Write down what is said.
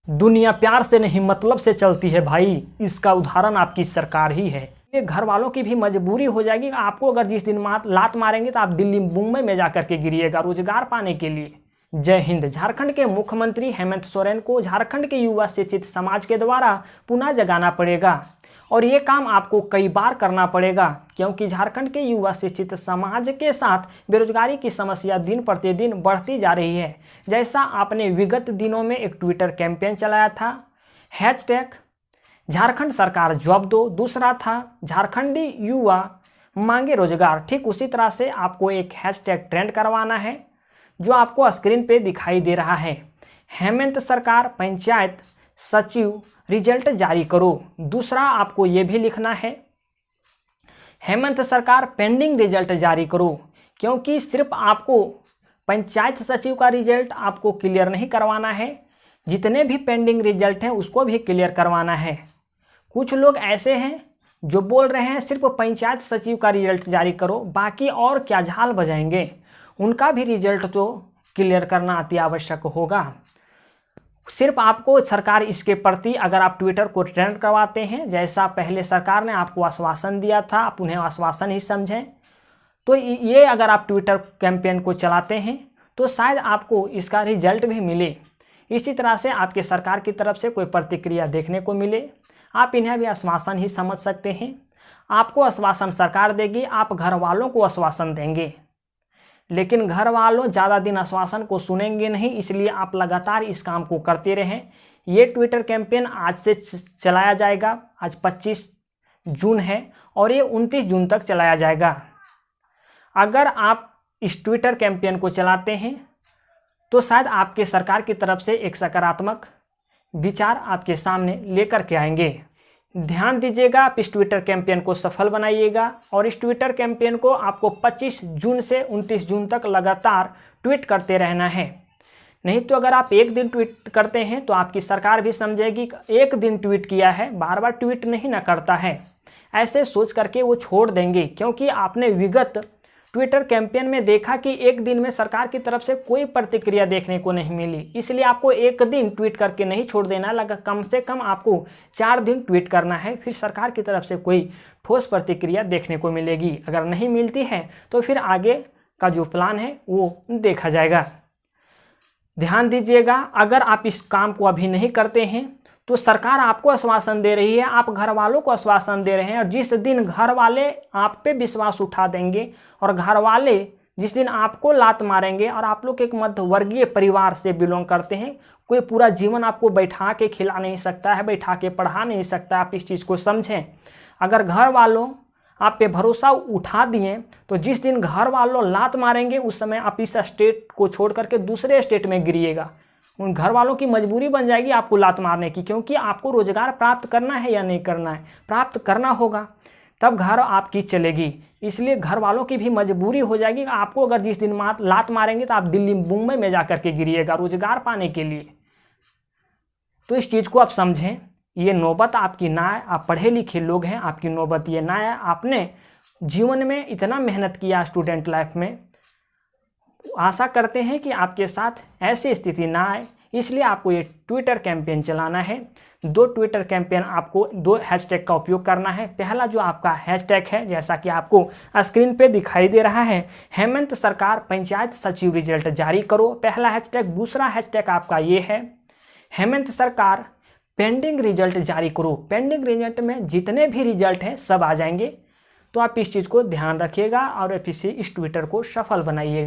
दुनिया प्यार से नहीं मतलब से चलती है भाई, इसका उदाहरण आपकी सरकार ही है। ये घर वालों की भी मजबूरी हो जाएगी। आपको अगर जिस दिन लात मारेंगे तो आप दिल्ली मुंबई में जाकर के गिरिएगा रोजगार पाने के लिए। जय हिंद। झारखंड के मुख्यमंत्री हेमंत सोरेन को झारखंड के युवा शिक्षित समाज के द्वारा पुनः जगाना पड़ेगा और ये काम आपको कई बार करना पड़ेगा, क्योंकि झारखंड के युवा शिक्षित समाज के साथ बेरोजगारी की समस्या दिन प्रतिदिन बढ़ती जा रही है। जैसा आपने विगत दिनों में एक ट्विटर कैंपेन चलाया था, हैशटैग झारखंड सरकार जॉब दो, दूसरा था झारखंडी युवा मांगे रोजगार। ठीक उसी तरह से आपको एक हैशटैग ट्रेंड करवाना है जो आपको स्क्रीन पे दिखाई दे रहा है। हेमंत सरकार पंचायत सचिव रिजल्ट जारी करो। दूसरा आपको ये भी लिखना है हेमंत सरकार पेंडिंग रिजल्ट जारी करो, क्योंकि सिर्फ आपको पंचायत सचिव का रिजल्ट आपको क्लियर नहीं करवाना है, जितने भी पेंडिंग रिजल्ट हैं उसको भी क्लियर करवाना है। कुछ लोग ऐसे हैं जो बोल रहे हैं सिर्फ पंचायत सचिव का रिजल्ट जारी करो, बाकी और क्या झाल बजाएंगे, उनका भी रिजल्ट तो क्लियर करना अति आवश्यक होगा। सिर्फ आपको सरकार इसके प्रति अगर आप ट्विटर को ट्रेंड करवाते हैं, जैसा पहले सरकार ने आपको आश्वासन दिया था, आप उन्हें आश्वासन ही समझें, तो ये अगर आप ट्विटर कैंपेन को चलाते हैं तो शायद आपको इसका रिजल्ट भी मिले। इसी तरह से आपके सरकार की तरफ से कोई प्रतिक्रिया देखने को मिले, आप इन्हें भी आश्वासन ही समझ सकते हैं। आपको आश्वासन सरकार देगी, आप घर वालों को आश्वासन देंगे, लेकिन घर वालों ज़्यादा दिन आश्वासन को सुनेंगे नहीं, इसलिए आप लगातार इस काम को करते रहें। ये ट्विटर कैंपेन आज से चलाया जाएगा, आज 25 जून है और ये 29 जून तक चलाया जाएगा। अगर आप इस ट्विटर कैंपेन को चलाते हैं तो शायद आपके सरकार की तरफ से एक सकारात्मक विचार आपके सामने लेकर के आएंगे। ध्यान दीजिएगा, आप इस ट्विटर कैंपेन को सफल बनाइएगा और इस ट्विटर कैंपेन को आपको 25 जून से 29 जून तक लगातार ट्वीट करते रहना है। नहीं तो अगर आप एक दिन ट्वीट करते हैं तो आपकी सरकार भी समझेगी एक दिन ट्वीट किया है, बार बार ट्वीट नहीं ना करता है, ऐसे सोच करके वो छोड़ देंगे। क्योंकि आपने विगत ट्विटर कैंपेन में देखा कि एक दिन में सरकार की तरफ से कोई प्रतिक्रिया देखने को नहीं मिली, इसलिए आपको एक दिन ट्वीट करके नहीं छोड़ देना लगा, कम से कम आपको 4 दिन ट्वीट करना है, फिर सरकार की तरफ से कोई ठोस प्रतिक्रिया देखने को मिलेगी। अगर नहीं मिलती है तो फिर आगे का जो प्लान है वो देखा जाएगा। ध्यान दीजिएगा, अगर आप इस काम को अभी नहीं करते हैं तो सरकार आपको आश्वासन दे रही है, आप घर वालों को आश्वासन दे रहे हैं, और जिस दिन घर वाले आप पे विश्वास उठा देंगे और घर वाले जिस दिन आपको लात मारेंगे, और आप लोग एक मध्यवर्गीय परिवार से बिलोंग करते हैं, कोई पूरा जीवन आपको बैठा के खिला नहीं सकता है, बैठा के पढ़ा नहीं सकता, आप इस चीज़ को समझें। अगर घर वालों आप पे भरोसा उठा दिए तो जिस दिन घर वालों लात मारेंगे उस समय आप इस स्टेट को छोड़ करके दूसरे स्टेट में गिरिएगा। उन घर वालों की मजबूरी बन जाएगी आपको लात मारने की, क्योंकि आपको रोजगार प्राप्त करना है या नहीं करना है, प्राप्त करना होगा, तब घर आपकी चलेगी। इसलिए घर वालों की भी मजबूरी हो जाएगी, आपको अगर जिस दिन लात मारेंगे तो आप दिल्ली मुंबई में जाकर के गिरिएगा रोजगार पाने के लिए। तो इस चीज़ को आप समझें, ये नौबत आपकी ना है, आप पढ़े लिखे लोग हैं, आपकी नौबत ये ना है। आपने जीवन में इतना मेहनत किया स्टूडेंट लाइफ में, आशा करते हैं कि आपके साथ ऐसी स्थिति ना आए, इसलिए आपको ये ट्विटर कैंपेन चलाना है। 2 ट्विटर कैंपेन आपको 2 हैशटैग का उपयोग करना है। पहला जो आपका हैशटैग है, जैसा कि आपको स्क्रीन पे दिखाई दे रहा है, हेमंत सरकार पंचायत सचिव रिजल्ट जारी करो, पहला हैशटैग। दूसरा हैशटैग आपका ये है हेमंत सरकार पेंडिंग रिजल्ट जारी करो। पेंडिंग रिजल्ट में जितने भी रिजल्ट हैं सब आ जाएंगे, तो आप इस चीज़ को ध्यान रखिएगा और इस ट्विटर को सफल बनाइएगा।